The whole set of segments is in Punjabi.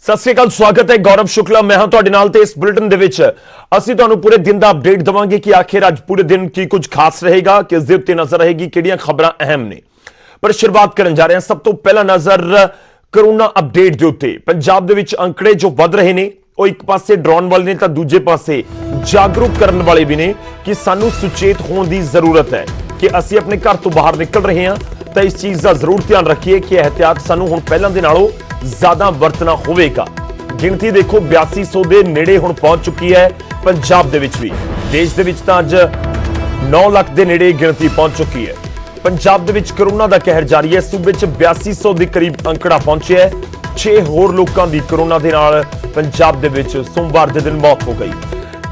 सत श्री अकाल, स्वागत है। गौरव शुक्ला मैं हां तुहाडे नाल ते इस बुलेटिन दे विच ਅਸੀਂ ਤੁਹਾਨੂੰ पूरे दिन का अपडेट देवांगे कि आखिर अज पूरे दिन की कुछ खास रहेगा, किस दे उत्ते नजर रहेगी, किहड़ियां खबरां अहम ने। पर शुरुआत करन जा रहे हैं। सब तो पहला नजर कोरोना अपडेट दे उत्ते। पंजाब दे विच अंकड़े जो वध रहे ने ਉਹ ਇੱਕ ਪਾਸੇ ਡਰਾਉਣ ਵਾਲੇ ਨੇ ਤਾਂ ਦੂਜੇ ਪਾਸੇ ਜਾਗਰੂਕ ਕਰਨ ਵਾਲੇ ਵੀ ਨੇ ਕਿ ਸਾਨੂੰ ਸੁਚੇਤ ਹੋਣ ਦੀ ਜ਼ਰੂਰਤ ਹੈ ਕਿ ਅਸੀਂ ਆਪਣੇ ਘਰ ਤੋਂ ਬਾਹਰ ਨਿਕਲ ਰਹੇ ਹਾਂ ਤਾਂ ਇਸ ਚੀਜ਼ ਦਾ ਜ਼ਰੂਰ ਧਿਆਨ ਰੱਖੀਏ ਕਿ ਇਹਤਿਆਤ ਸਾਨੂੰ ਹੁਣ ਪਹਿਲਾਂ ਦੇ ਨਾਲੋਂ ਜ਼ਿਆਦਾ ਵਰਤਣਾ ਹੋਵੇਗਾ। ਗਿਣਤੀ ਦੇਖੋ 8200 ਦੇ ਨੇੜੇ ਹੁਣ ਪਹੁੰਚ ਚੁੱਕੀ ਹੈ ਪੰਜਾਬ ਦੇ ਵਿੱਚ ਵੀ। ਦੇਸ਼ ਦੇ ਵਿੱਚ ਤਾਂ ਅੱਜ 9 ਲੱਖ ਦੇ ਨੇੜੇ ਗਿਣਤੀ ਪਹੁੰਚ ਚੁੱਕੀ ਹੈ। ਪੰਜਾਬ ਦੇ ਵਿੱਚ ਕੋਰੋਨਾ ਦਾ ਕਹਿਰ ਜਾਰੀ ਹੈ। ਸੂਬੇ 'ਚ 8200 ਦੇ ਕਰੀਬ ਅੰਕੜਾ ਪਹੁੰਚਿਆ ਹੈ। 6 ਹੋਰ ਲੋਕਾਂ ਦੀ ਕੋਰੋਨਾ ਦੇ ਨਾਲ ਪੰਜਾਬ ਦੇ ਵਿੱਚ ਸੋਮਵਾਰ ਦੇ ਦਿਨ ਮੌਤ ਹੋ ਗਈ।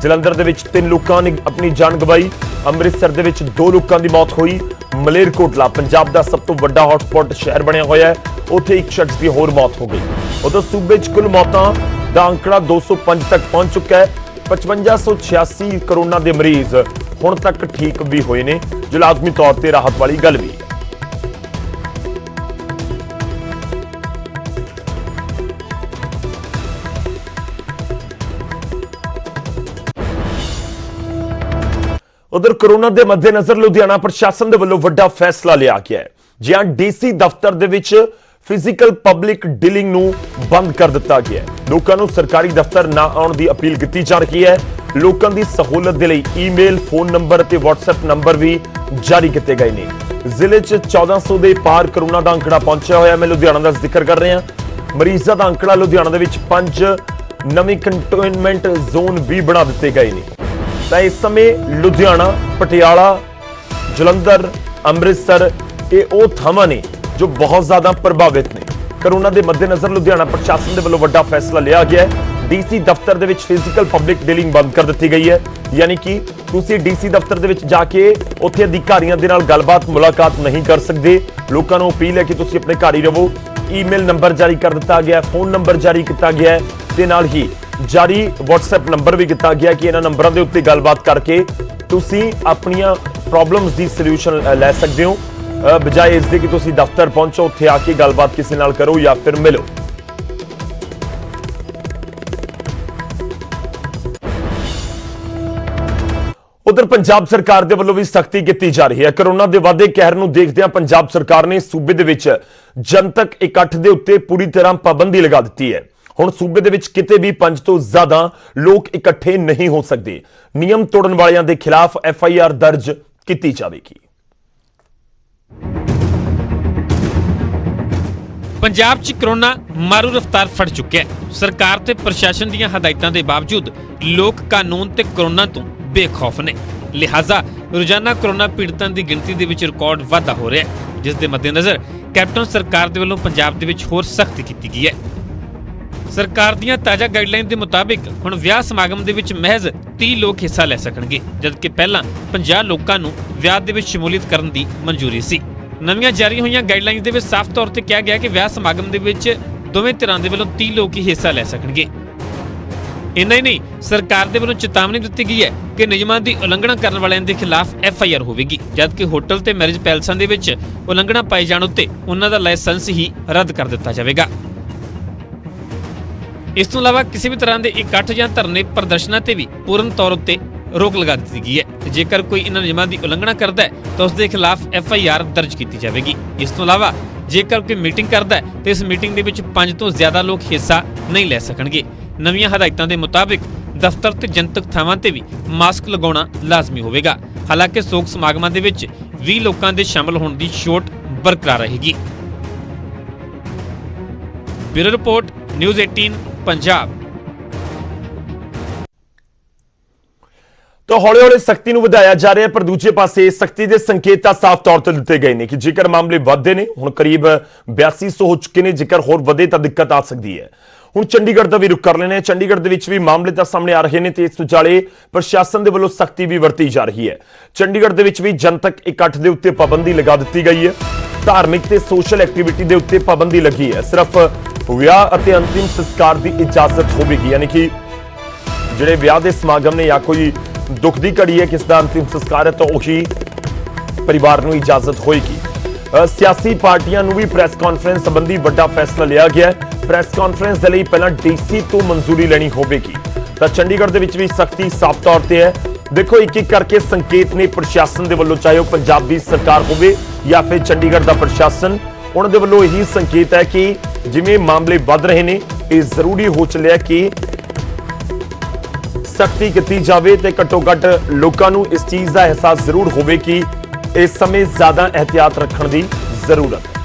ਜਲੰਧਰ ਦੇ ਵਿੱਚ 3 ਲੋਕਾਂ ਨੇ ਆਪਣੀ ਜਾਨ ਗਵਾਈ। ਅੰਮ੍ਰਿਤਸਰ ਦੇ ਵਿੱਚ 2 ਲੋਕਾਂ ਦੀ ਮੌਤ ਹੋਈ। ਮਲੇਰਕੋਟਲਾ ਪੰਜਾਬ ਦਾ ਸਭ ਤੋਂ ਵੱਡਾ ਹੌਟਸਪੌਟ ਸ਼ਹਿਰ ਬਣਿਆ ਹੋਇਆ ਹੈ, ਉੱਥੇ ਇੱਕ ਸ਼ਖਸ ਦੀ ਹੋਰ ਮੌਤ ਹੋ ਗਈ। ਉਦੋਂ ਸੂਬੇ 'ਚ ਕੁੱਲ ਮੌਤਾਂ ਦਾ ਅੰਕੜਾ 205 ਤੱਕ ਪਹੁੰਚ ਚੁੱਕਾ ਹੈ। 5586 ਕੋਰੋਨਾ ਦੇ ਮਰੀਜ਼ ਹੁਣ ਤੱਕ ਠੀਕ ਵੀ ਹੋਏ ਨੇ, ਜੋ ਲਾਜ਼ਮੀ ਤੌਰ ਤੇ ਰਾਹਤ ਵਾਲੀ ਗੱਲ ਵੀ। उधर कोरोना के मद्देनजर लुधियाना प्रशासन के वल्लों वड्डा फैसला लिया गया है। जिहां डीसी दफ्तर दे विच फिजिकल पब्लिक डीलिंग नूं बंद कर दिता गया है। लोकां नूं सरकारी दफ्तर ना आउण दी अपील की जा रही है। लोकां दी सहूलत दे लई ईमेल, फोन नंबर ते व्हाट्सएप नंबर भी जारी किए गए हैं। जिले च 1400 के पार कोरोना का अंकड़ा पहुंचा होया। मैं लुधियाना का जिक्र कर रहा। मरीजों का अंकड़ा लुधियाना दे विच 5 नवीं कंटेनमेंट जोन भी बना दिए गए हैं। इस समय लुधियाना, पटियाला, जलंधर, अमृतसर ये वो थावां ने जो बहुत ज्यादा प्रभावित ने। कोरोना के मद्देनजर लुधियाना प्रशासन के वल्लों वड्डा फैसला लिया गया है। डीसी दफ्तर दे विच फिजिकल पब्लिक डीलिंग बंद कर दी गई है, यानी कि तुसीं डीसी दफ्तर दे विच जाके उत्थे अधिकारियों दे नाल गलबात मुलाकात नहीं कर सकते। लोकां नूं अपील है कि तुसीं अपने घर ही रहो। ईमेल नंबर जारी कर दिता गया, फोन नंबर जारी किया गया है ते नाल ही जारी व्हाट्सएप नंबर भी किया गया कि इन्हां नंबरां दे उत्ते गलबात करके तुसीं अपनियां प्रॉब्लम्स दी सॉल्यूशन लै सकदे हो, बजाय इस दे कि तुसीं दफ्तर पहुंचो, उत्थे आके गलबात किसी नाल करो या फिर मिलो। उधर पंजाब सरकार दे वल्लों भी सख्ती की जा रही है। कोरोना के वाधे कहर नूं देखदे पंजाब सरकार ने सूबे दे विच जनतक इकट्ठ दे उत्ते पूरी तरह पाबंदी लगा दी है। हुण सूबे दे विच किते भी 5 तो ज्यादा लोग इकट्ठे नहीं हो सकते। नियम तोड़न वालियां दे खिलाफ FIR दर्ज की जाएगी। पंजाब च कोरोना मारू रफ्तार फड़ चुका है। सरकार ते प्रशासन दीयां हदायतां दे बावजूद लोग कानून ते कोरोना तो बेखौफ ने। लिहाजा रोजाना कोरोना पीड़ितां दी गिणती दे विच रिकॉर्ड वाधा हो रहा है, जिस दे मद्देनजर कैप्टन सरकार दे वल्लों पंजाब दे विच होर सख्ती की गई है। सरकार दीयां ताज़ा गाइडलाइन के मुताबिक हुण विआह समागम दे विच महज 30 लोग हिस्सा ले सकणगे, जबकि पहलां 50 लोकां नूं विआह दे विच शमूलियत करन दी मंजूरी सी। नवीं जारी होईयां गाइडलाइन दे विच साफ तौर ते कहा गया कि विआह समागम दे विच दोवें धिरां दे वल्लों 30 लोग ही हिस्सा ले सकणगे। इन्ना ही नहीं, सरकार दे वल्लों चेतावनी दी गई है कि नियमां दी उलंघना करन वालियां दे खिलाफ FIR होवेगी, जबकि होटल ते मैरिज पैलेसां दे विच उलंघना पाई जाण उत्ते उन्हां दा लाइसेंस ही रद्द कर दित्ता जावेगा। इस तों इलावा किसी भी तरह के इकट्ठ या धरने प्रदर्शनां ते भी पूर्ण तौर उत्ते रोक लगा दी गई है। जेकर कोई इन्हां नियमां दी उलंघना करता है तो उसके खिलाफ FIR दर्ज की जाएगी। इस तों इलावा जेकर कोई मीटिंग करता है तो इस मीटिंग दे विच 5 तो ज्यादा लोग हिस्सा नहीं ले सकणगे। नवीं हदायतां दे मुताबिक दफ्तर ते जनतक थावां ते भी मास्क लगाउणा लाजमी होवेगा। हालांकि सोग समागमां दे विच 20 लोकां दे शामिल होण दी छूट बरकरार रहेगी। Bureau report, news 18 Punjab. तो हौले हौले सख्ती नूं वधाया जा रहा है, पर दूजे पासे सख्ती के संकेत साफ तौर पर दिते गए हैं कि जेकर मामले वधदे ने, हुण करीब 8200 हो चुके हैं, जेकर होर वधे तां दिक्कत आ सकती है। हुण चंडीगढ़ का भी रुख कर लेने। चंडीगढ़ दे विच भी मामले तां सामने आ रहे हैं ते इस विचाले प्रशासन दे वल्लों सख्ती भी वरती जा रही है। चंडीगढ़ दे विच भी जनतक इकट्ठ दे उत्ते पाबंदी लगा दी गई है। धार्मिक ते सोशल एक्टिविटी दे उत्ते पाबंदी लगी है। सिर्फ विआह अते अंतिम संस्कार की इजाजत होगी, यानी कि जिहड़े विआह दे समागम ने या कोई दुख की घड़ी है, किस दा अंतिम संस्कार है, तो उही परिवार नूं इजाजत होएगी। ਸਿਆਸੀ ਪਾਰਟੀਆਂ ਨੂੰ ਵੀ ਪ੍ਰੈਸ ਕਾਨਫਰੰਸ ਸੰਬੰਧੀ ਵੱਡਾ ਫੈਸਲਾ ਲਿਆ ਗਿਆ ਹੈ। ਪ੍ਰੈਸ ਕਾਨਫਰੰਸ ਦੇ ਲਈ ਪਹਿਲਾਂ ਡੀਸੀ ਤੋਂ ਮਨਜ਼ੂਰੀ ਲੈਣੀ ਹੋਵੇਗੀ। ਤਾਂ ਚੰਡੀਗੜ੍ਹ ਦੇ ਵਿੱਚ ਵੀ ਸਖਤੀ ਸਾਫ਼ ਤੌਰ ਤੇ ਹੈ। ਦੇਖੋ ਇੱਕ ਇੱਕ ਕਰਕੇ ਸੰਕੇਤ ਨੇ ਪ੍ਰਸ਼ਾਸਨ ਦੇ ਵੱਲੋਂ, ਚਾਹੇ ਉਹ ਪੰਜਾਬ ਦੀ ਸਰਕਾਰ ਹੋਵੇ ਜਾਂ ਫਿਰ ਚੰਡੀਗੜ੍ਹ ਦਾ ਪ੍ਰਸ਼ਾਸਨ, ਉਹਨਾਂ ਦੇ ਵੱਲੋਂ ਇਹੀ ਸੰਕੇਤ ਹੈ ਕਿ ਜਿਵੇਂ ਮਾਮਲੇ ਵੱਧ ਰਹੇ ਨੇ, ਇਹ ਜ਼ਰੂਰੀ ਹੋ ਚੱਲਿਆ ਕਿ ਸਖਤੀ ਕੀਤੀ ਜਾਵੇ ਤੇ ਘੱਟੋ ਘੱਟ ਲੋਕਾਂ ਨੂੰ ਇਸ ਚੀਜ਼ ਦਾ ਅਹਿਸਾਸ ਜ਼ਰੂਰ ਹੋਵੇ ਕਿ ਇਸ ਸਮੇਂ ਜ਼ਿਆਦਾ ਇਹਤਿਆਤ ਰੱਖਣ ਦੀ ਜ਼ਰੂਰਤ ਹੈ।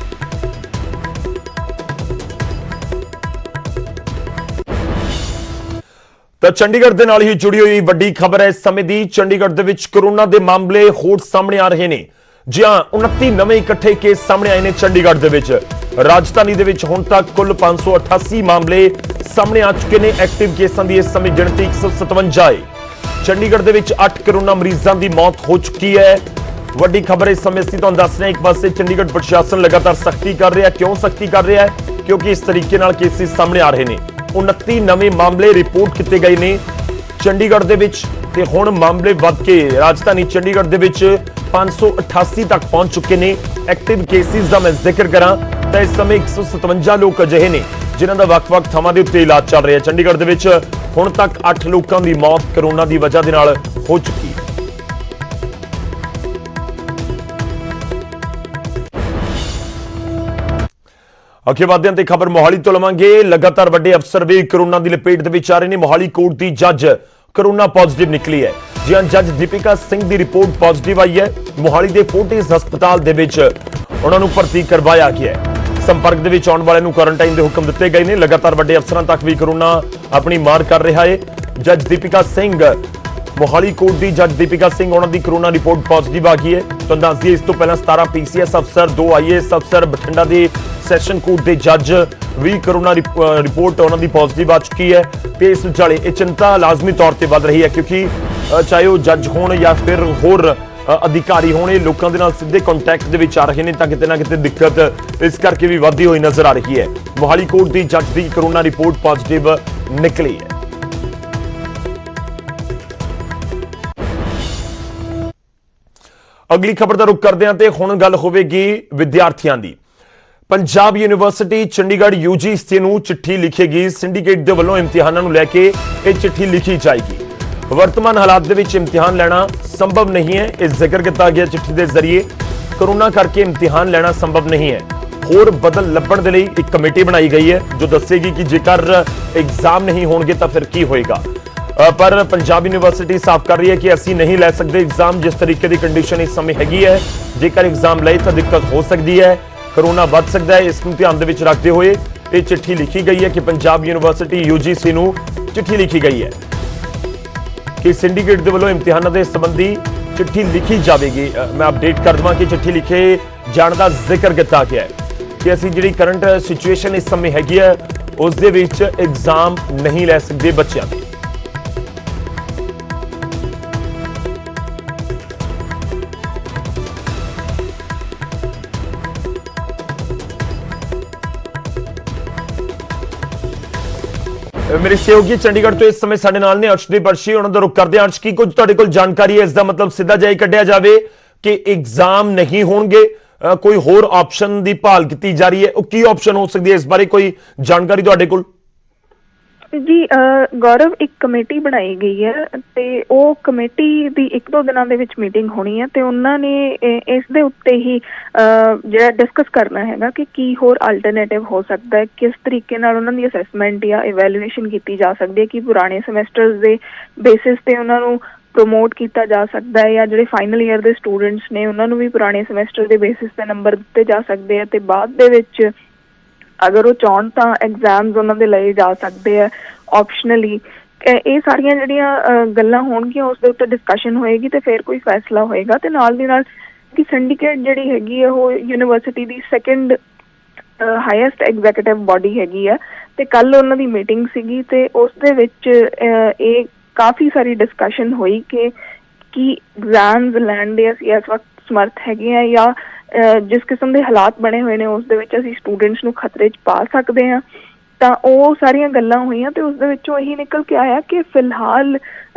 ਤਾਂ ਚੰਡੀਗੜ੍ਹ ਦੇ ਨਾਲ ਹੀ ਜੁੜੀ ਹੋਈ ਵੱਡੀ ਖਬਰ ਹੈ ਇਸ ਸਮੇਂ ਦੀ। ਚੰਡੀਗੜ੍ਹ ਦੇ ਵਿੱਚ ਕੋਰੋਨਾ ਦੇ ਮਾਮਲੇ ਹੋਰ ਸਾਹਮਣੇ ਆ ਰਹੇ ਨੇ। ਜੀ ਹਾਂ, 29 ਨਵੇਂ ਇਕੱਠੇ ਕੇਸ ਸਾਹਮਣੇ ਆਏ ਨੇ ਚੰਡੀਗੜ੍ਹ ਦੇ ਵਿੱਚ। ਰਾਜਧਾਨੀ ਦੇ ਵਿੱਚ ਹੁਣ ਤੱਕ ਕੁੱਲ 588 ਮਾਮਲੇ ਸਾਹਮਣੇ ਆ ਚੁੱਕੇ ਨੇ। ਐਕਟਿਵ ਕੇਸਾਂ ਦੀ ਇਸ ਸਮੇਂ ਗਿਣਤੀ 157 ਹੈ। ਚੰਡੀਗੜ੍ਹ ਦੇ ਵਿੱਚ 8 ਕੋਰੋਨਾ ਮਰੀਜ਼ਾਂ ਦੀ ਮੌਤ ਹੋ ਚੁੱਕੀ ਹੈ। ਵੱਡੀ ਖਬਰ ਇਸ ਸਮੇਂ ਅਸੀਂ ਤੁਹਾਨੂੰ ਦੱਸ ਰਹੇ ਹਾਂ। ਇੱਕ ਪਾਸੇ ਚੰਡੀਗੜ੍ਹ ਪ੍ਰਸ਼ਾਸਨ ਲਗਾਤਾਰ ਸਖਤੀ ਕਰ ਰਿਹਾ। ਕਿਉਂ ਸਖਤੀ ਕਰ ਰਿਹਾ ਹੈ? ਕਿਉਂਕਿ ਇਸ ਤਰੀਕੇ ਨਾਲ ਕੇਸਿਸ ਸਾਹਮਣੇ ਆ ਰਹੇ ਨੇ। 29 ਨਵੇਂ ਮਾਮਲੇ ਰਿਪੋਰਟ ਕੀਤੇ ਗਏ ਨੇ ਚੰਡੀਗੜ੍ਹ ਦੇ ਵਿੱਚ ਤੇ ਹੁਣ ਮਾਮਲੇ ਵੱਧ ਕੇ ਰਾਜਧਾਨੀ ਚੰਡੀਗੜ੍ਹ ਦੇ ਵਿੱਚ 588 ਤੱਕ ਪਹੁੰਚ ਚੁੱਕੇ ਨੇ। ਐਕਟਿਵ ਕੇਸਿਸ ਦਾ ਮੈਂ ਜ਼ਿਕਰ ਕਰਾਂ ਤਾਂ ਇਸ ਸਮੇਂ 157 ਲੋਕ ਅਜਿਹੇ ਨੇ ਜਿਨ੍ਹਾਂ ਦਾ ਵੱਖ-ਵੱਖ ਥਾਵਾਂ ਦੇ ਉੱਤੇ ਇਲਾਜ ਚੱਲ ਰਿਹਾ। ਚੰਡੀਗੜ੍ਹ ਦੇ ਵਿੱਚ ਹੁਣ ਤੱਕ 8 ਲੋਕਾਂ ਦੀ ਮੌਤ ਕੋਰੋਨਾ ਦੀ ਵਜ੍ਹਾ ਦੇ ਨਾਲ ਹੋ ਚੁੱਕੀ ਹੈ। ਅੱਗੇ ਵਧਦੇ ਹਾਂ ਤੇ ਖਬਰ ਮੋਹਾਲੀ ਤੋਂ ਲਵਾਂਗੇ। ਲਗਾਤਾਰ ਵੱਡੇ ਅਫਸਰ ਵੀ ਕੋਰੋਨਾ ਦੀ ਲਪੇਟ ਦੇ ਵਿੱਚ ਆ ਰਹੇ ਨੇ। ਮੋਹਾਲੀ ਕੋਰਟ ਦੀ ਜੱਜ ਕੋਰੋਨਾ ਪੋਜ਼ਿਟਿਵ ਨਿਕਲੀ ਹੈ। ਜੀ ਹਾਂ, ਜੱਜ ਦੀਪਿਕਾ ਸਿੰਘ ਦੀ ਰਿਪੋਰਟ ਪੋਜ਼ਿਟਿਵ ਆਈ ਹੈ। ਮੋਹਾਲੀ ਦੇ ਫੋਰਟਿਸ ਹਸਪਤਾਲ ਦੇ ਵਿੱਚ ਉਹਨਾਂ ਨੂੰ ਭਰਤੀ ਕਰਵਾਇਆ ਗਿਆ ਹੈ। ਸੰਪਰਕ ਦੇ ਵਿੱਚ ਆਉਣ ਵਾਲਿਆਂ ਨੂੰ ਕੁਆਰੰਟਾਈਨ ਦੇ ਹੁਕਮ ਦਿੱਤੇ ਗਏ ਨੇ। ਲਗਾਤਾਰ ਵੱਡੇ ਅਫਸਰਾਂ ਤੱਕ ਵੀ ਕੋਰੋਨਾ ਆਪਣੀ ਮਾਰ ਕਰ ਰਿਹਾ ਹੈ। ਜੱਜ ਦੀਪਿਕਾ ਸਿੰਘ, ਮੋਹਾਲੀ ਕੋਰਟ ਦੀ ਜੱਜ ਦੀਪਿਕਾ ਸਿੰਘ, ਉਹਨਾਂ ਦੀ ਕੋਰੋਨਾ ਰਿਪੋਰਟ ਪੋਜ਼ਿਟਿਵ ਆ ਗਈ ਹੈ। ਤੁਹਾਨੂੰ ਦੱਸ ਦਈਏ ਇਸ ਤੋਂ ਪਹਿਲਾਂ 17 ਪੀਸੀਐਸ ਅਫਸਰ, 2 ਆਈਏਐਸ ਅਫਸਰ, ਬਠਿੰਡਾ ਦੇ ਸੈਸ਼ਨ ਕੋਰਟ ਦੇ ਜੱਜ ਵੀ ਕੋਰੋਨਾ ਰਿਪੋਰਟ ਉਹਨਾਂ ਦੀ ਪੋਜ਼ਿਟਿਵ ਆ ਚੁੱਕੀ ਹੈ। ਤੇ ਇਸ ਵਿਚਾਲੇ ਇਹ ਚਿੰਤਾ ਲਾਜ਼ਮੀ ਤੌਰ ਤੇ ਵੱਧ ਰਹੀ ਹੈ ਕਿਉਂਕਿ ਚਾਹੇ ਉਹ ਜੱਜ ਹੋਣ ਜਾਂ ਫਿਰ ਹੋਰ ਅਧਿਕਾਰੀ ਹੋਣ, ਇਹ ਲੋਕਾਂ ਦੇ ਨਾਲ ਸਿੱਧੇ ਕੰਟੈਕਟ ਦੇ ਵਿੱਚ ਆ ਰਹੇ ਨੇ ਤਾਂ ਕਿਤੇ ਨਾ ਕਿਤੇ ਦਿੱਕਤ ਇਸ ਕਰਕੇ ਵੀ ਵੱਧਦੀ ਹੋਈ ਨਜ਼ਰ ਆ ਰਹੀ ਹੈ। ਮੋਹਾਲੀ ਕੋਰਟ ਦੀ ਜੱਜ ਦੀ ਕੋਰੋਨਾ ਰਿਪੋਰਟ ਪੋਜ਼ਿਟਿਵ ਨਿਕਲੀ ਹੈ। ਅਗਲੀ ਖਬਰ ਦਾ ਰੁਖ ਕਰਦੇ ਹਾਂ ਤੇ ਹੁਣ ਗੱਲ ਹੋਵੇਗੀ ਵਿਦਿਆਰਥੀਆਂ ਦੀ। ਪੰਜਾਬ ਯੂਨੀਵਰਸਿਟੀ ਚੰਡੀਗੜ੍ਹ UGC ਨੂੰ ਚਿੱਠੀ ਲਿਖੇਗੀ। ਸਿੰਡੀਕੇਟ ਦੇ ਵੱਲੋਂ ਇਮਤਿਹਾਨਾਂ ਨੂੰ ਲੈ ਕੇ ਇਹ ਚਿੱਠੀ ਲਿਖੀ ਜਾਏਗੀ। ਵਰਤਮਾਨ ਹਾਲਾਤ ਦੇ ਵਿੱਚ ਇਮਤਿਹਾਨ ਲੈਣਾ ਸੰਭਵ ਨਹੀਂ ਹੈ। ਇਹ ਜ਼ਿਕਰ ਕੀਤਾ ਗਿਆ ਚਿੱਠੀ ਦੇ ਜ਼ਰੀਏ। ਕੋਰੋਨਾ ਕਰਕੇ ਇਮਤਿਹਾਨ ਲੈਣਾ ਸੰਭਵ ਨਹੀਂ ਹੈ। ਹੋਰ ਬਦਲ ਲੱਭਣ ਦੇ ਲਈ ਇੱਕ ਕਮੇਟੀ ਬਣਾਈ ਗਈ ਹੈ ਜੋ ਦੱਸੇਗੀ ਕਿ ਜੇਕਰ ਐਗਜ਼ਾਮ ਨਹੀਂ ਹੋਣਗੇ ਤਾਂ ਫਿਰ ਕੀ ਹੋਏਗਾ। ਪਰ ਪੰਜਾਬ ਯੂਨੀਵਰਸਿਟੀ ਸਾਫ਼ ਕਰ ਰਹੀ ਹੈ ਕਿ ਅਸੀਂ ਨਹੀਂ ਲੈ ਸਕਦੇ ਐਗਜ਼ਾਮ। ਜਿਸ ਤਰੀਕੇ ਦੀ ਕੰਡੀਸ਼ਨ ਇਸ ਸਮੇਂ ਹੈਗੀ ਹੈ, ਜੇਕਰ ਐਗਜ਼ਾਮ ਲਏ ਤਾਂ ਦਿੱਕਤ ਹੋ ਸਕਦੀ ਹੈ, ਕੋਰੋਨਾ ਵੱਧ ਸਕਦਾ ਹੈ। ਇਸ ਨੂੰ ਧਿਆਨ ਦੇ ਵਿੱਚ ਰੱਖਦੇ ਹੋਏ ਇਹ ਚਿੱਠੀ ਲਿਖੀ ਗਈ ਹੈ ਕਿ ਪੰਜਾਬ ਯੂਨੀਵਰਸਿਟੀ UGC ਨੂੰ ਚਿੱਠੀ ਲਿਖੀ ਗਈ ਹੈ ਕਿ ਸਿੰਡੀਕੇਟ ਦੇ ਵੱਲੋਂ ਇਮਤਿਹਾਨਾਂ ਦੇ ਸੰਬੰਧੀ ਚਿੱਠੀ ਲਿਖੀ ਜਾਵੇਗੀ। ਮੈਂ ਅਪਡੇਟ ਕਰ ਦਵਾਂ ਕਿ ਚਿੱਠੀ ਲਿਖੇ ਜਾਣ ਦਾ ਜ਼ਿਕਰ ਕੀਤਾ ਗਿਆ ਹੈ ਕਿ ਅਸੀਂ ਜਿਹੜੀ ਕਰੰਟ ਸਿਚੁਏਸ਼ਨ ਇਸ ਸਮੇਂ ਹੈਗੀ ਹੈ ਉਸ ਦੇ ਵਿੱਚ ਐਗਜ਼ਾਮ ਨਹੀਂ ਲੈ ਸਕਦੇ ਬੱਚਿਆਂ ਦੇ। ਮੇਰੇ ਸਹਿਯੋਗੀ ਚੰਡੀਗੜ੍ਹ ਤੋਂ ਇਸ ਸਮੇਂ ਸਾਡੇ ਨਾਲ ਨੇ ਅਰਸ਼ਦੀਪ ਬਰਸ਼ੀ। ਉਹਨਾਂ ਦਾ ਰੁਖ ਕਰਦੇ ਹਾਂ। ਅਰਸ਼, ਕੀ ਕੁਝ ਤੁਹਾਡੇ ਕੋਲ ਜਾਣਕਾਰੀ ਹੈ? ਇਸ ਦਾ ਮਤਲਬ ਸਿੱਧਾ ਜਾਈ ਕੱਢਿਆ ਜਾਵੇ ਕਿ ਐਗਜ਼ਾਮ ਨਹੀਂ ਹੋਣਗੇ, ਕੋਈ ਹੋਰ ਆਪਸ਼ਨ ਦੀ ਭਾਲ ਕੀਤੀ ਜਾ ਰਹੀ ਹੈ? ਉਹ ਕੀ ਆਪਸ਼ਨ ਹੋ ਸਕਦੀ ਹੈ? ਇਸ ਬਾਰੇ ਕੋਈ ਜਾਣਕਾਰੀ ਤੁਹਾਡੇ ਕੋਲ? ਜੀ ਗੌਰਵ, ਇੱਕ ਕਮੇਟੀ ਬਣਾਈ ਗਈ ਹੈ ਤੇ ਉਹ ਕਮੇਟੀ ਦੀ 1-2 ਦਿਨਾਂ ਦੇ ਵਿੱਚ ਮੀਟਿੰਗ ਹੋਣੀ ਹੈ ਤੇ ਉਹਨਾਂ ਨੇ ਇਸ ਦੇ ਉੱਤੇ ਹੀ ਜਿਹੜਾ ਡਿਸਕਸ ਕਰਨਾ ਹੈਗਾ ਕਿ ਕੀ ਹੋਰ ਅਲਟਰਨੇਟਿਵ ਹੋ ਸਕਦਾ ਹੈ, ਕਿਸ ਤਰੀਕੇ ਨਾਲ ਉਹਨਾਂ ਦੀ ਅਸੈਸਮੈਂਟ ਜਾਂ ਇਵੈਲੂਏਸ਼ਨ ਕੀਤੀ ਜਾ ਸਕਦੀ ਹੈ, ਕਿ ਪੁਰਾਣੇ ਸਮੈਸਟਰਸ ਦੇ ਬੇਸਿਸ ਤੇ ਉਹਨਾਂ ਨੂੰ ਪ੍ਰਮੋਟ ਕੀਤਾ ਜਾ ਸਕਦਾ ਹੈ ਜਾਂ ਜਿਹੜੇ ਫਾਈਨਲ ਈਅਰ ਦੇ ਸਟੂਡੈਂਟਸ ਨੇ ਉਹਨਾਂ ਨੂੰ ਵੀ ਪੁਰਾਣੇ ਸਮੈਸਟਰ ਦੇ ਬੇਸਿਸ ਤੇ ਨੰਬਰ ਦਿੱਤੇ ਜਾ ਸਕਦੇ ਆ ਤੇ ਬਾਅਦ ਦੇ ਵਿੱਚ ਅਗਰ ਉਹ ਚਾਹੁਣ ਤਾਂ ਐਗਜ਼ਾਮਸ ਉਹਨਾਂ ਦੇ ਲਏ ਜਾ ਸਕਦੇ ਆ ਆਪਸ਼ਨਲੀ। ਇਹ ਸਾਰੀਆਂ ਜਿਹੜੀਆਂ ਗੱਲਾਂ ਹੋਣਗੀਆਂ ਉਸ ਦੇ ਉੱਤੇ ਡਿਸਕਸ਼ਨ ਹੋਏਗੀ ਤੇ ਫਿਰ ਕੋਈ ਫੈਸਲਾ ਹੋਏਗਾ। ਤੇ ਨਾਲ ਦੀ ਨਾਲ ਕਿ ਸਿੰਡੀਕੇਟ ਜਿਹੜੀ ਹੈਗੀ ਹੈ ਉਹ ਯੂਨੀਵਰਸਿਟੀ ਦੀ ਸੈਕੰਡ ਹਾਈਐਸਟ ਐਗਜ਼ੀਕਿਊਟਿਵ ਬਾਡੀ ਹੈਗੀ ਆ ਤੇ ਕੱਲ ਉਹਨਾਂ ਦੀ ਮੀਟਿੰਗ ਸੀਗੀ ਤੇ ਉਸ ਦੇ ਵਿੱਚ ਇਹ ਕਾਫੀ ਸਾਰੀ ਡਿਸਕਸ਼ਨ ਹੋਈ ਕਿ ਕੀ ਐਗਜ਼ਾਮਸ ਲੈਣ ਦੇ ਅਸੀਂ ਇਸ ਵਕਤ ਸਮਰਥ ਹੈਗੇ ਆ ਜਾਂ ਜਿਸ ਕਿਸਮ ਦੇ ਹਾਲਾਤ ਬਣੇ ਹੋਏ ਨੇ ਉਸ ਦੇ ਵਿੱਚ ਅਸੀਂ ਸਟੂਡੈਂਟਸ ਨੂੰ ਖਤਰੇ 'ਚ ਪਾ ਸਕਦੇ ਹਾਂ। ਤਾਂ ਉਹ ਸਾਰੀਆਂ ਗੱਲਾਂ ਹੋਈਆਂ ਤੇ ਉਸ ਦੇ ਵਿੱਚੋਂ ਇਹੀ ਨਿਕਲ ਕੇ ਆਇਆ ਕਿ ਫਿਲਹਾਲ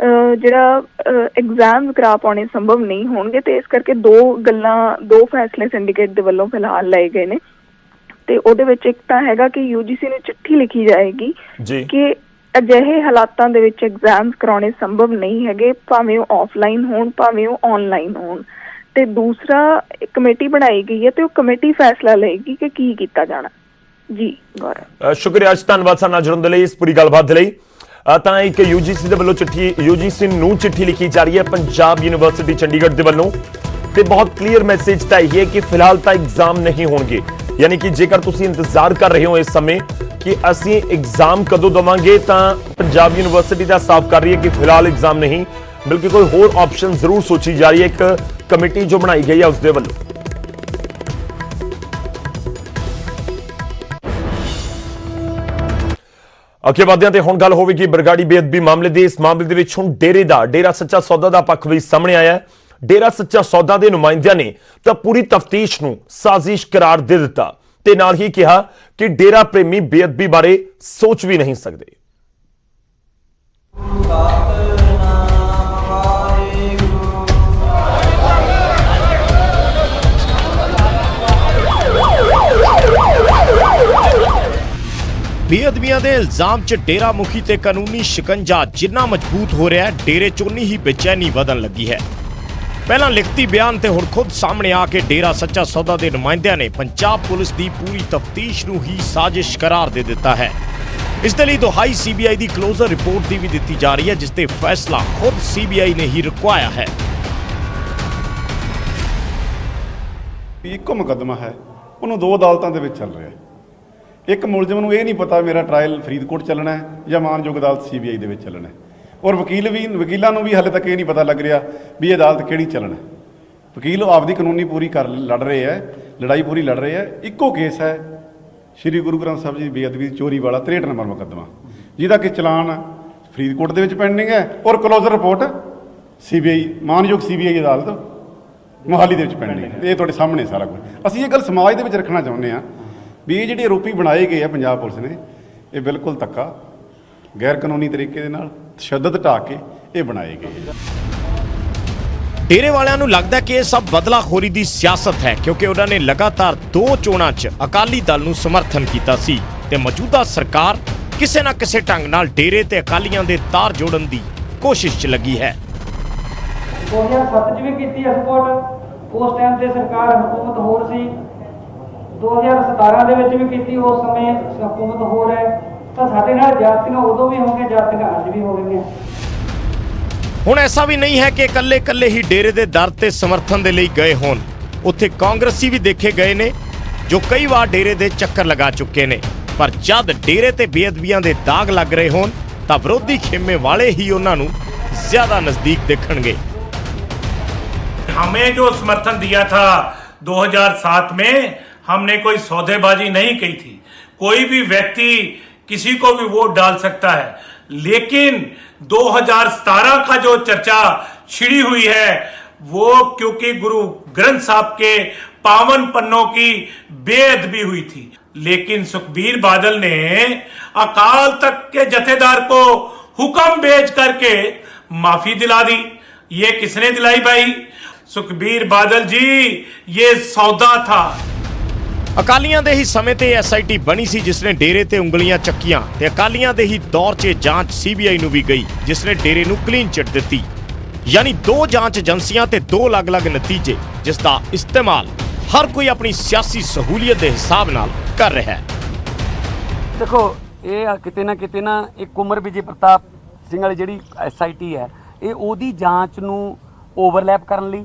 ਜਿਹੜਾ ਐਗਜ਼ਾਮ ਕਰਾ ਪਾਉਣੇ ਸੰਭਵ ਨਹੀਂ ਹੋਣਗੇ ਤੇ ਇਸ ਕਰਕੇ ਦੋ ਫੈਸਲੇ ਸਿੰਡੀਕੇਟ ਦੇ ਵੱਲੋਂ ਫਿਲਹਾਲ ਲਏ ਗਏ ਨੇ। ਤੇ ਉਹਦੇ ਵਿੱਚ ਇੱਕ ਤਾਂ ਹੈਗਾ ਕਿ UGC ਨੂੰ ਚਿੱਠੀ ਲਿਖੀ ਜਾਏਗੀ ਕਿ ਅਜਿਹੇ ਹਾਲਾਤਾਂ ਦੇ ਵਿੱਚ ਐਗਜ਼ਾਮਸ ਕਰਾਉਣੇ ਸੰਭਵ ਨਹੀਂ ਹੈਗੇ, ਭਾਵੇਂ ਉਹ ਆਫਲਾਈਨ ਹੋਣ ਭਾਵੇਂ ਉਹ ਆਨਲਾਈਨ ਹੋਣ। ਤੇ ਦੂਸਰਾ ਕਮੇਟੀ ਬਣਾਈ ਗਈ ਹੈ ਤੇ ਉਹ ਕਮੇਟੀ ਫੈਸਲਾ ਲਏਗੀ ਕਿ ਕੀ ਕੀਤਾ ਜਾਣਾ। ਜੀ ਗੌਰਵ, ਸ਼ੁਕਰੀਆ ਜੀ, ਧੰਨਵਾਦ ਸਾਡੇ ਨਾਲ ਜੁੜਨ ਦੇ ਲਈ, ਇਸ ਪੂਰੀ ਗੱਲਬਾਤ ਦੇ ਲਈ। ਤਾਂ ਇੱਕ UGC ਦੇ ਵੱਲੋਂ UGC ਨੂੰ ਚਿੱਠੀ ਲਿਖੀ ਜਾ ਰਹੀ ਹੈ ਪੰਜਾਬ ਯੂਨੀਵਰਸਿਟੀ ਚੰਡੀਗੜ੍ਹ ਦੇ ਵੱਲੋਂ ਤੇ ਬਹੁਤ ਕਲੀਅਰ ਮੈਸੇਜ ਤਾਂ ਇਹ ਹੈ ਕਿ ਫਿਲਹਾਲ ਤਾਂ ਐਗਜ਼ਾਮ ਨਹੀਂ ਹੋਣਗੇ। ਯਾਨੀ ਕਿ ਜੇਕਰ ਤੁਸੀਂ ਇੰਤਜ਼ਾਰ ਕਰ ਰਹੇ ਹੋ ਇਸ ਸਮੇਂ ਕਿ ਅਸੀਂ ਐਗਜ਼ਾਮ ਕਦੋਂ ਦੇਵਾਂਗੇ, ਤਾਂ ਪੰਜਾਬ ਯੂਨੀਵਰਸਿਟੀ ਦਾ ਸਾਫ਼ ਕਰ ਰਹੀ ਹੈ ਕਿ ਫਿਲਹਾਲ ਐਗਜ਼ਾਮ ਨਹੀਂ, ਬਲਕਿ ਕੋਈ ਹੋਰ ਆਪਸ਼ਨ ਜ਼ਰੂਰ ਸੋਚੀ ਜਾ ਰਹੀ ਹੈ ਇੱਕ ਕਮੇਟੀ ਜੋ ਬਣਾਈ ਗਈ ਹੈ ਉਸ ਦੇ ਵੱਲੋਂ। ਅੱਗੇ ਵਧਦਿਆਂ ਤੇ ਹੁਣ ਗੱਲ ਹੋਵੇਗੀ ਬਰਗਾੜੀ ਬੇਅਦਬੀ ਮਾਮਲੇ ਦੀ। ਇਸ ਮਾਮਲੇ ਦੇ ਵਿੱਚ ਹੁਣ ਡੇਰਾ ਸੱਚਾ ਸੌਦਾ ਦਾ ਪੱਖ ਵੀ ਸਾਹਮਣੇ ਆਇਆ ਹੈ। ਡੇਰਾ ਸੱਚਾ ਸੌਦਾ ਦੇ ਨੁਮਾਇੰਦਿਆਂ ਨੇ ਤਾਂ ਪੂਰੀ ਤਫਤੀਸ਼ ਨੂੰ ਸਾਜ਼ਿਸ਼ ਕਰਾਰ ਦੇ ਦਿੱਤਾ ਤੇ ਨਾਲ ਹੀ ਕਿਹਾ ਕਿ ਡੇਰਾ ਪ੍ਰੇਮੀ ਬੇਅਦਬੀ ਬਾਰੇ ਸੋਚ ਵੀ ਨਹੀਂ ਸਕਦੇ। ਬੇਅਦਬੀਆਂ ਦੇ ਇਲਜ਼ਾਮ 'ਚ ਡੇਰਾ ਮੁਖੀ ਤੇ ਕਾਨੂੰਨੀ ਸ਼ਿਕੰਜਾ ਜਿੰਨਾ ਮਜ਼ਬੂਤ ਹੋ ਰਿਹਾ ਹੈ, ਡੇਰੇ 'ਚ ਉਨੀ ਹੀ ਬੇਚੈਨੀ ਵਧਣ ਲੱਗੀ ਹੈ। ਪਹਿਲਾਂ ਲਿਖਤੀ ਬਿਆਨ ਤੇ ਹੁਣ ਖੁਦ ਸਾਹਮਣੇ ਆ ਕੇ ਡੇਰਾ ਸੱਚਾ ਸੌਦਾ ਦੇ ਨੁਮਾਇੰਦਿਆਂ ਨੇ ਪੰਜਾਬ ਪੁਲਿਸ ਦੀ ਪੂਰੀ ਤਫਤੀਸ਼ ਨੂੰ ਹੀ ਸਾਜ਼ਿਸ਼ ਕਰਾਰ ਦੇ ਦਿੱਤਾ ਹੈ। ਇਸ ਦੇ ਲਈ ਦੁਹਾਈ CBI ਦੀ ਕਲੋਜ਼ਰ ਰਿਪੋਰਟ ਦੀ ਵੀ ਦਿੱਤੀ ਜਾ ਰਹੀ ਹੈ, ਜਿਸ ਤੇ ਫੈਸਲਾ ਖੁਦ CBI ਨੇ ਹੀ ਰੁਕਵਾਇਆ ਹੈ। ਇੱਕੋ ਮੁਕੱਦਮਾ ਹੈ, ਉਹਨੂੰ ਦੋ ਅਦਾਲਤਾਂ ਦੇ ਵਿੱਚ ਚੱਲ ਰਿਹਾ ਹੈ। ਇੱਕ ਮੁਲਜ਼ਮ ਨੂੰ ਇਹ ਨਹੀਂ ਪਤਾ ਮੇਰਾ ਟ੍ਰਾਇਲ ਫਰੀਦਕੋਟ ਚੱਲਣਾ ਹੈ ਜਾਂ ਮਾਨਯੋਗ ਅਦਾਲਤ CBI ਦੇ ਵਿੱਚ ਚੱਲਣਾ ਹੈ, ਔਰ ਵਕੀਲਾਂ ਨੂੰ ਵੀ ਹਾਲੇ ਤੱਕ ਇਹ ਨਹੀਂ ਪਤਾ ਲੱਗ ਰਿਹਾ ਵੀ ਇਹ ਅਦਾਲਤ ਕਿਹੜੀ ਚੱਲਣਾ। ਵਕੀਲ ਆਪਦੀ ਕਾਨੂੰਨੀ ਪੂਰੀ ਲੜ ਰਹੇ ਹੈ, ਲੜਾਈ ਪੂਰੀ ਲੜ ਰਹੇ ਹੈ। ਇੱਕੋ ਕੇਸ ਹੈ ਸ਼੍ਰੀ ਗੁਰੂ ਗ੍ਰੰਥ ਸਾਹਿਬ ਜੀ ਦੀ ਬੇਅਦਬੀ ਦੀ ਚੋਰੀ ਵਾਲਾ 63 ਨੰਬਰ ਮੁਕੱਦਮਾ, ਜਿਹਦਾ ਕਿ ਚਲਾਨ ਫਰੀਦਕੋਟ ਦੇ ਵਿੱਚ ਪੈਂਡਿੰਗ ਹੈ ਔਰ ਕਲੋਜ਼ਰ ਰਿਪੋਰਟ CBI ਮਾਨਯੋਗ CBI ਅਦਾਲਤ ਮੋਹਾਲੀ ਦੇ ਵਿੱਚ ਪੈਂਡਿੰਗ ਹੈ। ਇਹ ਤੁਹਾਡੇ ਸਾਹਮਣੇ ਸਾਰਾ ਕੁਝ। ਅਸੀਂ ਇਹ ਗੱਲ ਸਮਾਜ ਦੇ ਵਿੱਚ ਰੱਖਣਾ ਚਾਹੁੰਦੇ ਹਾਂ ਵੀ ਇਹ ਜਿਹੜੇ ਆਰੋਪੀ ਬਣਾਏ ਗਏ ਆ ਪੰਜਾਬ ਪੁਲਿਸ ਨੇ, ਇਹ ਬਿਲਕੁਲ ਧੱਕਾ ਗੈਰ ਕਾਨੂੰਨੀ ਤਰੀਕੇ ਦੇ ਨਾਲ ਤਸ਼ੱਦਦ ਢਾ ਕੇ ਇਹ ਬਣਾਏ ਗਏ। ਡੇਰੇ ਵਾਲਿਆਂ ਨੂੰ ਲੱਗਦਾ ਕਿ ਇਹ ਸਭ ਬਦਲਾਖੋਰੀ ਦੀ ਸਿਆਸਤ ਹੈ, ਕਿਉਂਕਿ ਉਹਨਾਂ ਨੇ ਲਗਾਤਾਰ 2 ਚੋਣਾਂ 'ਚ ਅਕਾਲੀ ਦਲ ਨੂੰ ਸਮਰਥਨ ਕੀਤਾ ਸੀ ਤੇ ਮੌਜੂਦਾ ਸਰਕਾਰ ਕਿਸੇ ਨਾ ਕਿਸੇ ਢੰਗ ਨਾਲ ਡੇਰੇ ਤੇ ਅਕਾਲੀਆਂ ਦੇ ਤਾਰ ਜੋੜਨ ਦੀ ਕੋਸ਼ਿਸ਼ 'ਚ ਲੱਗੀ ਹੈ। 2007 'ਚ ਵੀ ਕੀਤੀ ਹੈ ਸਪੋਰਟ, ਉਸ ਟਾਈਮ ਤੇ ਸਰਕਾਰ ਹਕੂਮਤ ਹੋਰ ਸੀ। 2017 ਦੇ ਵਿੱਚ ਵੀ ਕੀਤੀ, ਉਸ ਸਮੇਂ ਹਕੂਮਤ ਹੋਰ ਹੈ। ਤਾਂ ਸਾਡੇ ਨਾਲ ਜਾਤੀਆਂ ਉਦੋਂ ਵੀ ਹੋਣਗੀਆਂ, ਜਾਤੀਆਂ ਅੱਜ ਵੀ ਹੋਣਗੀਆਂ। ਹੁਣ ਐਸਾ ਵੀ ਨਹੀਂ ਹੈ ਕਿ ਇਕੱਲੇ ਹੀ ਡੇਰੇ ਦੇ ਦਰ ਤੇ ਸਮਰਥਨ ਦੇ ਲਈ ਗਏ ਹੋਣ। ਉੱਥੇ ਕਾਂਗਰਸੀ ਵੀ ਦੇਖੇ ਗਏ ਨੇ ਜੋ ਕਈ ਵਾਰ ਡੇਰੇ ਦੇ ਚੱਕਰ ਲਗਾ ਚੁੱਕੇ ਨੇ, ਪਰ ਜਦ ਡੇਰੇ ਤੇ ਬੇਅਦਬੀਆਂ ਦੇ ਦਾਗ ਲੱਗ ਰਹੇ ਹੋਣ ਤਾਂ ਵਿਰੋਧੀ ਖੇਮੇ ਵਾਲੇ ਹੀ ਉਹਨਾਂ ਨੂੰ ਜ਼ਿਆਦਾ ਨਜ਼ਦੀਕ ਦੇਖਣਗੇ। हमें जो समर्थन दिया था 2007 में, हमने कोई सौदेबाजी नहीं की थी। कोई भी व्यक्ति किसी को भी वोट डाल सकता है, लेकिन 2017 का जो चर्चा छिड़ी हुई है वो क्योंकि गुरु ग्रंथ साहब के पावन पन्नों की बेअदबी हुई थी। लेकिन सुखबीर बादल ने अकाल तख्त के जथेदार को हुक्म भेज करके माफी दिला दी। ये किसने दिलाई भाई? सुखबीर बादल जी, ये सौदा था। ਅਕਾਲੀਆਂ ਦੇ ਹੀ ਸਮੇਂ ਤੇ SIT ਬਣੀ ਸੀ ਜਿਸ ਨੇ ਡੇਰੇ ਤੇ ਉਂਗਲੀਆਂ ਚੱਕੀਆਂ ਤੇ ਅਕਾਲੀਆਂ ਦੇ ਹੀ ਦੌਰ 'ਚ ਜਾਂਚ CBI ਨੂੰ ਵੀ ਗਈ ਜਿਸ ਨੇ ਡੇਰੇ ਨੂੰ ਕਲੀਨ ਚਿੱਟ ਦਿੱਤੀ। ਯਾਨੀ 2 ਜਾਂਚ ਏਜੰਸੀਆਂ ਤੇ 2 ਅਲੱਗ-ਅਲੱਗ ਨਤੀਜੇ, ਜਿਸ ਦਾ ਇਸਤੇਮਾਲ ਹਰ ਕੋਈ ਆਪਣੀ ਸਿਆਸੀ ਸਹੂਲੀਅਤ ਦੇ ਹਿਸਾਬ ਨਾਲ ਕਰ ਰਿਹਾ ਹੈ। ਦੇਖੋ, ਇਹ ਕਿਤੇ ਨਾ ਇੱਕ ਕੁਮਰ ਵਿਜੇ ਪ੍ਰਤਾਪ ਸਿੰਘ ਵਾਲੀ ਜਿਹੜੀ SIT ਹੈ, ਇਹ ਉਹਦੀ ਜਾਂਚ ਨੂੰ ਓਵਰਲੈਪ ਕਰਨ ਲਈ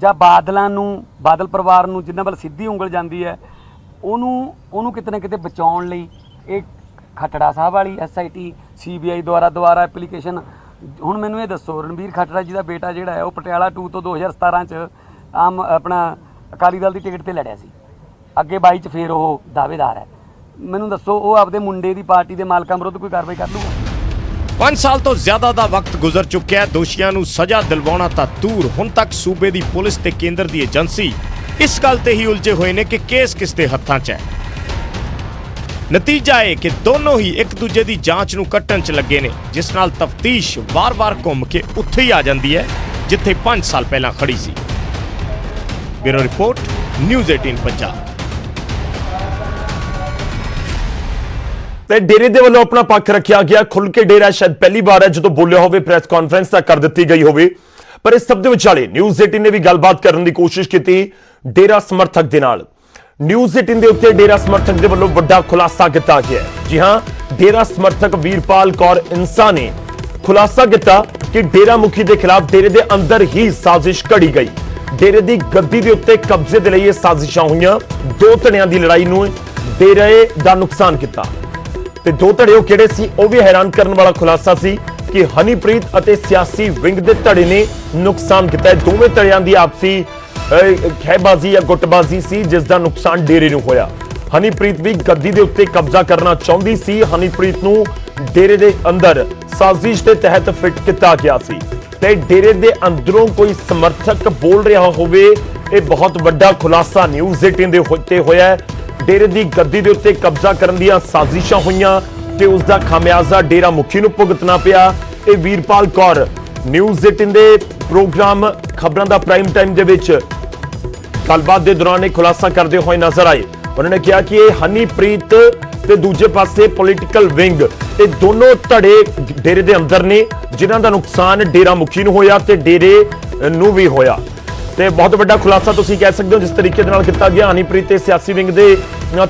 ਜਾਂ ਬਾਦਲ ਪਰਿਵਾਰ ਨੂੰ ਜਿਨ੍ਹਾਂ ਵੱਲ ਸਿੱਧੀ ਉਂਗਲ ਜਾਂਦੀ ਹੈ ਉਹਨੂੰ ਕਿਤੇ ਨਾ ਕਿਤੇ ਬਚਾਉਣ ਲਈ ਇਹ ਖੱਟੜਾ ਸਾਹਿਬ ਵਾਲੀ SIT CBI ਦੁਆਰਾ ਐਪਲੀਕੇਸ਼ਨ। ਹੁਣ ਮੈਨੂੰ ਇਹ ਦੱਸੋ, ਰਣਬੀਰ ਖੱਟੜਾ ਜੀ ਦਾ ਬੇਟਾ ਜਿਹੜਾ ਹੈ ਉਹ ਪਟਿਆਲਾ 2 ਤੋਂ 2017 'ਚ ਆਪਣਾ ਅਕਾਲੀ ਦਲ ਦੀ ਟਿਕਟ ਤੇ ਲੜਿਆ ਸੀ, ਅੱਗੇ 22 'ਚ ਫੇਰ ਉਹ ਦਾਅਵੇਦਾਰ ਹੈ। ਮੈਨੂੰ ਦੱਸੋ, ਉਹ ਆਪਦੇ ਮੁੰਡੇ ਦੀ ਪਾਰਟੀ ਦੇ ਮਾਲਕਾਂ ਵਿਰੁੱਧ ਕੋਈ ਕਾਰਵਾਈ ਕਰ ਲੂਗਾ? 5 ਸਾਲ ਤੋਂ ਜ਼ਿਆਦਾ ਦਾ ਵਕਤ ਗੁਜ਼ਰ ਚੁੱਕਿਆ ਹੈ। ਦੋਸ਼ੀਆਂ ਨੂੰ ਸਜ਼ਾ ਦਿਲਵਾਉਣਾ ਤਾਂ ਦੂਰ, ਹੁਣ ਤੱਕ ਸੂਬੇ ਦੀ ਪੁਲਿਸ ਤੇ ਕੇਂਦਰ ਦੀ ਏਜੰਸੀ ਇਸ ਗੱਲ ਤੇ ਹੀ ਉਲਝੇ ਹੋਏ ਨੇ ਕਿ ਕੇਸ ਕਿਸ ਦੇ ਹੱਥਾਂ 'ਚ ਹੈ। ਨਤੀਜਾ ਇਹ ਕਿ ਦੋਨੋਂ ਹੀ ਇੱਕ ਦੂਜੇ ਦੀ ਜਾਂਚ ਨੂੰ ਕੱਟਣ 'ਚ ਲੱਗੇ ਨੇ, ਜਿਸ ਨਾਲ ਤਫਤੀਸ਼ ਵਾਰ-ਵਾਰ ਘੁੰਮ ਕੇ ਉੱਥੇ ਹੀ ਆ ਜਾਂਦੀ ਹੈ ਜਿੱਥੇ 5 ਸਾਲ ਪਹਿਲਾਂ ਖੜੀ ਸੀ। Bureau report, news 18 Punjab. ਤੇ ਡੇਰੇ ਦੇ ਵੱਲੋਂ ਆਪਣਾ ਪੱਖ ਰੱਖਿਆ ਗਿਆ। ਖੁੱਲ ਕੇ ਡੇਰਾ ਸ਼ਾਇਦ ਪਹਿਲੀ ਵਾਰ ਹੈ ਜਦੋਂ ਬੋਲਿਆ ਹੋਵੇ, ਪ੍ਰੈਸ ਕਾਨਫਰੰਸ ਤਾਂ ਕਰ ਦਿੱਤੀ ਗਈ ਹੋਵੇ, ਪਰ ਇਸ ਸਭ ਦੇ ਵਿਚਾਲੇ ਨਿਊਜ਼ 18 ਨੇ ਵੀ ਗੱਲਬਾਤ ਕਰਨ ਦੀ ਕੋਸ਼ਿਸ਼ ਕੀਤੀ ਡੇਰਾ ਸਮਰਥਕ ਦੇ ਨਾਲ। ਨਿਊਜ਼ 18 ਦੇ ਉੱਤੇ ਡੇਰਾ ਸਮਰਥਕ ਦੇ ਵੱਲੋਂ ਵੱਡਾ ਖੁਲਾਸਾ ਕੀਤਾ ਗਿਆ ਹੈ। ਜੀ ਹਾਂ, ਡੇਰਾ ਸਮਰਥਕ ਵੀਰਪਾਲ ਕੌਰ ਇੰਸਾ ਨੇ ਖੁਲਾਸਾ ਕੀਤਾ ਕਿ ਡੇਰਾ ਮੁਖੀ ਦੇ ਖਿਲਾਫ ਡੇਰੇ ਦੇ ਅੰਦਰ ਹੀ ਸਾਜ਼ਿਸ਼ ਘੜੀ ਗਈ। ਡੇਰੇ ਦੀ ਗੱਦੀ ਦੇ ਉੱਤੇ ਕਬਜ਼ੇ ਦੇ ਲਈ ਇਹ ਸਾਜ਼ਿਸ਼ਾਂ ਹੋਈਆਂ। ਦੋ ਧੜਿਆਂ ਦੀ ਲੜਾਈ ਨੂੰ ਡੇਰੇ ਦਾ ਨੁਕਸਾਨ ਕੀਤਾ ਤੇ ਦੋ ਧੜੇ ਉਹ ਕਿਹੜੇ ਸੀ, ਉਹ ਵੀ ਹੈਰਾਨ ਕਰਨ ਵਾਲਾ ਖੁਲਾਸਾ ਸੀ ਕਿ ਹਨੀਪ੍ਰੀਤ ਅਤੇ ਸਿਆਸੀ ਵਿੰਗ ਦੇ ਧੜੇ ਨੇ ਨੁਕਸਾਨ ਕੀਤਾ। ਦੋਵੇਂ ਧੜਿਆਂ ਦੀ ਆਪਸੀ ਖਹਿਬਾਜ਼ੀ ਜਾਂ ਗੁੱਟਬਾਜ਼ੀ ਸੀ, ਜਿਸ ਦਾ ਨੁਕਸਾਨ ਡੇਰੇ ਨੂੰ ਹੋਇਆ। ਹਨੀਪ੍ਰੀਤ ਵੀ ਗੱਦੀ ਦੇ ਉੱਤੇ ਕਬਜ਼ਾ ਕਰਨਾ ਚਾਹੁੰਦੀ ਸੀ। ਹਨੀਪ੍ਰੀਤ ਨੂੰ ਡੇਰੇ ਦੇ ਅੰਦਰ ਸਾਜ਼ਿਸ਼ ਦੇ ਤਹਿਤ ਫਿੱਟ ਕੀਤਾ ਗਿਆ ਸੀ ਤੇ ਡੇਰੇ ਦੇ ਅੰਦਰੋਂ ਕੋਈ ਸਮਰਥਕ ਬੋਲ ਰਿਹਾ ਹੋਵੇ, ਇਹ ਬਹੁਤ ਵੱਡਾ ਖੁਲਾਸਾ ਨਿਊਜ਼ 18 ਦੇ ਉੱਤੇ ਹੋਇਆ ਹੈ। ਡੇਰੇ ਦੀ ਗੱਦੀ ਦੇ ਉੱਤੇ ਕਬਜ਼ਾ ਕਰਨ ਦੀਆਂ ਸਾਜ਼ਿਸ਼ਾਂ ਹੋਈਆਂ ਤੇ ਉਸ ਦਾ ਖਾਮਿਆਜ਼ਾ ਡੇਰਾ ਮੁਖੀ ਨੂੰ ਭੁਗਤਣਾ ਪਿਆ। ਇਹ ਵੀਰਪਾਲ ਕੌਰ ਨਿਊਜ਼ 18 ਦੇ ਪ੍ਰੋਗਰਾਮ ਖਬਰਾਂ ਦਾ ਪ੍ਰਾਈਮ ਟਾਈਮ ਦੇ ਵਿੱਚ ਗੱਲਬਾਤ ਦੇ ਦੌਰਾਨ ਇਹ ਖੁਲਾਸਾ ਕਰਦੇ ਹੋਏ ਨਜ਼ਰ ਆਏ। ਉਹਨਾਂ ਨੇ ਕਿਹਾ ਕਿ ਇਹ ਹਨੀਪ੍ਰੀਤ ਤੇ ਦੂਜੇ ਪਾਸੇ ਪੋਲੀਟੀਕਲ ਵਿੰਗ, ਇਹ ਦੋਨੋਂ ਧੜੇ ਡੇਰੇ ਦੇ ਅੰਦਰ ਨੇ, ਜਿਨ੍ਹਾਂ ਦਾ ਨੁਕਸਾਨ ਡੇਰਾ ਮੁਖੀ ਨੂੰ ਹੋਇਆ ਤੇ ਡੇਰੇ ਨੂੰ ਵੀ ਹੋਇਆ। ਤੇ ਬਹੁਤ ਵੱਡਾ ਖੁਲਾਸਾ ਤੁਸੀਂ ਕਹਿ ਸਕਦੇ ਹੋ ਜਿਸ ਤਰੀਕੇ ਦੇ ਨਾਲ ਕੀਤਾ ਗਿਆ। ਹਨੀਪ੍ਰੀਤ ਤੇ ਸਿਆਸੀ ਵਿੰਗ ਦੇ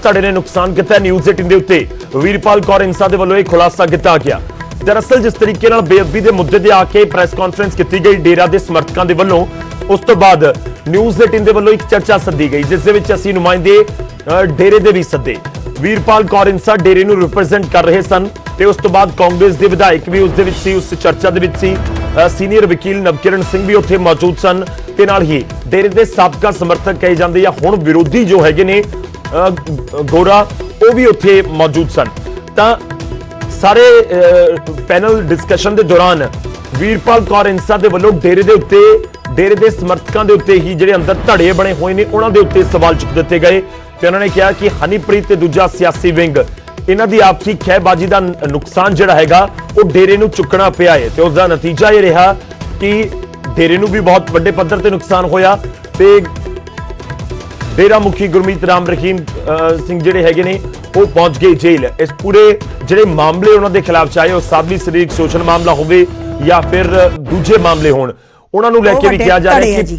ਧੜੇ ਨੇ ਨੁਕਸਾਨ ਕੀਤਾ। ਨਿਊਜ਼ 18 ਦੇ ਉੱਤੇ ਵੀਰਪਾਲ ਕੌਰ ਇੰਸਾ ਦੇ ਵੱਲੋਂ ਇਹ ਖੁਲਾਸਾ ਕੀਤਾ ਗਿਆ। ਦਰਅਸਲ ਜਿਸ ਤਰੀਕੇ ਨਾਲ ਬੇਅਦਬੀ ਦੇ ਮੁੱਦੇ ਤੇ ਆ ਕੇ ਪ੍ਰੈਸ ਕਾਨਫਰੰਸ ਕੀਤੀ ਗਈ ਡੇਰਾ ਦੇ ਸਮਰਥਕਾਂ ਦੇ ਵੱਲੋਂ, ਉਸ ਤੋਂ ਬਾਅਦ ਨਿਊਜ਼ 18 ਦੇ ਵੱਲੋਂ ਇੱਕ ਚਰਚਾ ਸੱਦੀ ਗਈ, ਜਿਸ ਦੇ ਵਿੱਚ ਅਸੀਂ ਨੁਮਾਇੰਦੇ ਡੇਰੇ ਦੇ ਵੀ ਸੱਦੇ। ਵੀਰਪਾਲ ਕੌਰ ਇੰਸਾ ਡੇਰੇ ਨੂੰ ਰਿਪਰੈਜ਼ੈਂਟ ਕਰ ਰਹੇ ਸਨ ਤੇ ਉਸ ਤੋਂ ਬਾਅਦ ਕਾਂਗਰਸ ਦੇ ਵਿਧਾਇਕ ਵੀ ਉਸ ਦੇ ਵਿੱਚ ਸੀ, ਉਸ ਚਰਚਾ ਦੇ ਵਿੱਚ ਸੀ। ਸੀਨੀਅਰ ਵਕੀਲ ਨਵਕਿਰਨ ਸਿੰਘ ਵੀ ਉੱਥੇ ਮੌਜੂਦ ਸਨ ਤੇ ਨਾਲ ਹੀ ਡੇਰੇ ਦੇ ਸਾਬਕਾ ਸਮਰਥਕ ਕਹੇ ਜਾਂਦੇ ਜਾਂ ਹੁਣ ਵਿਰੋਧੀ ਜੋ ਹੈਗੇ ਨੇ ਗੋਰਾ, ਉਹ ਵੀ ਉੱਥੇ ਮੌਜੂਦ ਸਨ। ਤਾਂ ਸਾਰੇ ਪੈਨਲ ਡਿਸਕਸ਼ਨ ਦੇ ਦੌਰਾਨ ਵੀਰਪਾਲ ਕੌਰ ਇੰਸਾ ਦੇ ਵੱਲੋਂ ਡੇਰੇ ਦੇ ਉੱਤੇ, ਡੇਰੇ ਦੇ ਸਮਰਥਕਾਂ ਦੇ ਉੱਤੇ ਹੀ ਜਿਹੜੇ ਅੰਦਰ ਧੜੇ ਬਣੇ ਹੋਏ ਨੇ ਉਹਨਾਂ ਦੇ ਉੱਤੇ ਸਵਾਲ ਚੁੱਕ ਦਿੱਤੇ ਗਏ ਤੇ ਉਹਨਾਂ ਨੇ ਕਿਹਾ ਕਿ ਹਨੀਪ੍ਰੀਤ ਤੇ ਦੂਜਾ ਸਿਆਸੀ ਵਿੰਗ, ਇਹਨਾਂ ਦੀ ਆਪਸੀ ਖਹਿਬਾਜ਼ੀ ਦਾ ਨੁਕਸਾਨ ਜਿਹੜਾ ਹੈਗਾ ਉਹ ਡੇਰੇ ਨੂੰ ਚੁੱਕਣਾ ਪਿਆ ਹੈ ਤੇ ਉਸ ਦਾ ਨਤੀਜਾ ਇਹ ਰਿਹਾ ਕਿ ਡੇਰੇ ਨੂੰ ਵੀ ਬਹੁਤ ਵੱਡੇ ਪੱਧਰ ਤੇ ਨੁਕਸਾਨ ਹੋਇਆ ਤੇ ਡੇਰਾ ਮੁਖੀ ਗੁਰਮੀਤ ਰਾਮ ਰਹੀਮ ਸਿੰਘ ਜਿਹੜੇ ਹੈਗੇ ਨੇ ਉਹ ਪਹੁੰਚ ਗਏ ਜੇਲ੍ਹ। ਇਸ ਪੂਰੇ ਜਿਹੜੇ ਮਾਮਲੇ ਉਹਨਾਂ ਦੇ ਖਿਲਾਫ, ਚਾਹੇ ਉਹ ਸਾਬੀ ਸਰੀਰਕ ਸ਼ੋਸ਼ਣ ਮਾਮਲਾ ਹੋਵੇ ਜਾਂ ਫਿਰ ਦੂਜੇ ਮਾਮਲੇ ਹੋਣ, ਉਹਨਾਂ ਨੂੰ ਲੈ ਕੇ ਵੀ ਕਿਹਾ ਜਾ ਰਿਹਾ ਕਿ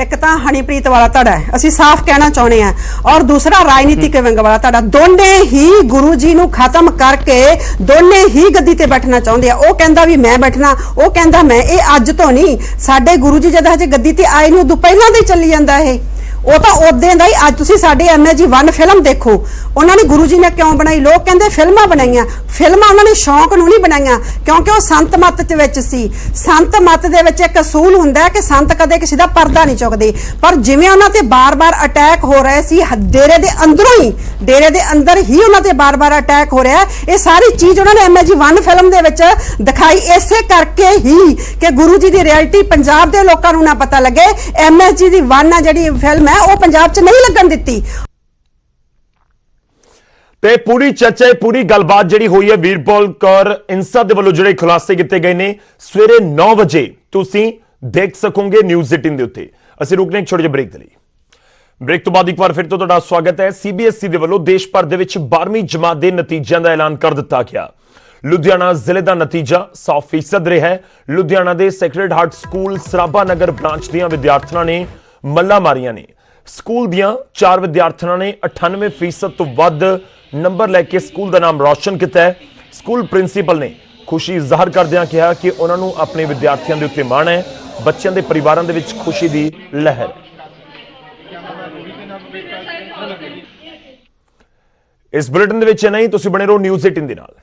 ਇੱਕ ਤਾਂ ਹਨੀਪ੍ਰੀਤ ਵਾਲਾ ਧੜਾ ਹੈ, ਅਸੀਂ ਸਾਫ਼ ਕਹਿਣਾ ਚਾਹੁੰਦੇ ਹਾਂ, ਔਰ ਦੂਸਰਾ ਰਾਜਨੀਤਿਕ ਵਿੰਗ ਵਾਲਾ ਧੜਾ। ਦੋਨੇ ਹੀ ਗੁਰੂ ਜੀ ਨੂੰ ਖਤਮ ਕਰਕੇ ਦੋਨੇ ਹੀ ਗੱਦੀ ਤੇ ਬੈਠਣਾ ਚਾਹੁੰਦੇ ਆ। ਉਹ ਕਹਿੰਦਾ ਵੀ ਮੈਂ ਬੈਠਣਾ, ਉਹ ਕਹਿੰਦਾ ਮੈਂ। ਇਹ ਅੱਜ ਤੋਂ ਨਹੀਂ, ਸਾਡੇ ਗੁਰੂ ਜੀ ਜਦ ਹਜੇ ਗੱਦੀ ਤੇ ਆਏ ਨੂੰ ਉਦੋਂ ਪਹਿਲਾਂ ਦੇ ਚੱਲੀ ਜਾਂਦਾ ਇਹ। ਉਹ ਤਾਂ ਉਦੋਂ ਦਾ ਹੀ। ਅੱਜ ਤੁਸੀਂ ਸਾਡੇ MAG 1 ਫਿਲਮ ਦੇਖੋ, ਉਹਨਾਂ ਨੇ ਗੁਰੂ ਜੀ ਨੇ ਕਿਉਂ ਬਣਾਈ? ਲੋਕ ਕਹਿੰਦੇ ਫਿਲਮਾਂ ਬਣਾਈਆਂ, ਫਿਲਮਾਂ ਉਹਨਾਂ ਨੇ ਸ਼ੌਂਕ ਨੂੰ ਨਹੀਂ ਬਣਾਈਆਂ, ਕਿਉਂਕਿ ਉਹ ਸੰਤ ਮੱਤ ਦੇ ਵਿੱਚ ਸੀ। ਸੰਤ ਮੱਤ ਦੇ ਵਿੱਚ ਇੱਕ ਅਸੂਲ ਹੁੰਦਾ ਹੈ ਕਿ ਸੰਤ ਕਦੇ ਕਿਸੇ ਦਾ ਪਰਦਾ ਨਹੀਂ ਚੁੱਕਦੇ, ਪਰ ਜਿਵੇਂ ਉਹਨਾਂ ਤੇ ਬਾਰ-ਬਾਰ ਅਟੈਕ ਹੋ ਰਹੇ ਸੀ ਡੇਰੇ ਦੇ ਅੰਦਰੋਂ ਹੀ, ਡੇਰੇ ਦੇ ਅੰਦਰ ਹੀ ਉਹਨਾਂ ਤੇ ਬਾਰ-ਬਾਰ ਅਟੈਕ ਹੋ ਰਿਹਾ, ਇਹ ਸਾਰੀ ਚੀਜ਼ ਉਹਨਾਂ ਨੇ MAG 1 ਫਿਲਮ ਦੇ ਵਿੱਚ ਦਿਖਾਈ। ਇਸੇ ਕਰਕੇ ਹੀ ਕਿ ਗੁਰੂ ਜੀ ਦੀ ਰਿਐਲਿਟੀ ਪੰਜਾਬ ਦੇ ਲੋਕਾਂ ਨੂੰ ਨਾ ਪਤਾ ਲੱਗੇ, MAG ਦੀ 1 ਆ ਜਿਹੜੀ ਫਿਲਮ ਉਹ ਪੰਜਾਬ 'ਚ ਨਹੀਂ ਲੱਗਣ ਦਿੱਤੀ। ਤੇ ਪੂਰੀ ਚਰਚਾ, ਪੂਰੀ ਗੱਲਬਾਤ ਜਿਹੜੀ ਹੋਈ ਹੈ ਵੀਰਪਾਲ ਕੌਰ ਇੰਸਾ ਦੇ ਵੱਲੋਂ ਜਿਹੜੇ ਖੁਲਾਸੇ ਕੀਤੇ ਗਏ ਨੇ, ਸਵੇਰੇ 9 ਵਜੇ ਤੁਸੀਂ ਦੇਖ ਸਕੋਗੇ ਨਿਊਜ਼ 18 ਦੇ ਉੱਤੇ। ਅਸੀਂ ਰੁਕਨੇ ਇੱਕ ਛੋਟੇ ਜਿਹੇ ਬ੍ਰੇਕ ਦੇ ਲਈ। ਬ੍ਰੇਕ ਤੋਂ ਬਾਅਦ ਇੱਕ ਵਾਰ ਫਿਰ ਤੋਂ ਤੁਹਾਡਾ ਸਵਾਗਤ ਹੈ। CBSE ਦੇ ਵੱਲੋਂ ਦੇਸ਼ ਭਰ ਦੇ ਵਿੱਚ 12ਵੀਂ ਜਮਾਤ ਦੇ ਨਤੀਜਿਆਂ ਦਾ ਐਲਾਨ ਕਰ ਦਿੱਤਾ ਗਿਆ। ਲੁਧਿਆਣਾ ਜ਼ਿਲ੍ਹੇ ਦਾ ਨਤੀਜਾ 100% ਰਿਹਾ ਹੈ। ਲੁਧਿਆਣਾ ਦੇ ਸੈਕਰਡ ਹਾਰਟ ਸਕੂਲ ਸਰਾਭਾ ਨਗਰ ਬ੍ਰਾਂਚ ਦੀਆਂ ਵਿਦਿਆਰਥਣਾਂ ਨੇ ਮੱਲਾਂ ਮਾਰੀਆਂ ਨੇ। ਸਕੂਲ ਦੀਆਂ 4 ਵਿਦਿਆਰਥਣਾਂ ਨੇ 98% ਤੋਂ ਵੱਧ ਨੰਬਰ ਲੈ ਕੇ ਸਕੂਲ ਦਾ ਨਾਮ ਰੌਸ਼ਨ ਕੀਤਾ ਹੈ। ਸਕੂਲ ਪ੍ਰਿੰਸੀਪਲ ਨੇ ਖੁਸ਼ੀ ਜ਼ਾਹਰ ਕਰਦਿਆਂ ਕਿਹਾ ਕਿ ਉਹਨਾਂ ਨੂੰ ਆਪਣੇ ਵਿਦਿਆਰਥੀਆਂ ਦੇ ਉੱਤੇ ਮਾਣ ਹੈ। ਬੱਚਿਆਂ ਦੇ ਪਰਿਵਾਰਾਂ ਦੇ ਵਿੱਚ ਖੁਸ਼ੀ ਦੀ ਲਹਿਰ। ਇਸ ਬੁਲੇਟਿਨ ਦੇ ਵਿੱਚ ਨਹੀਂ, ਤੁਸੀਂ ਬਣੇ ਰਹੋ ਨਿਊਜ਼ 18 ਦੇ ਨਾਲ।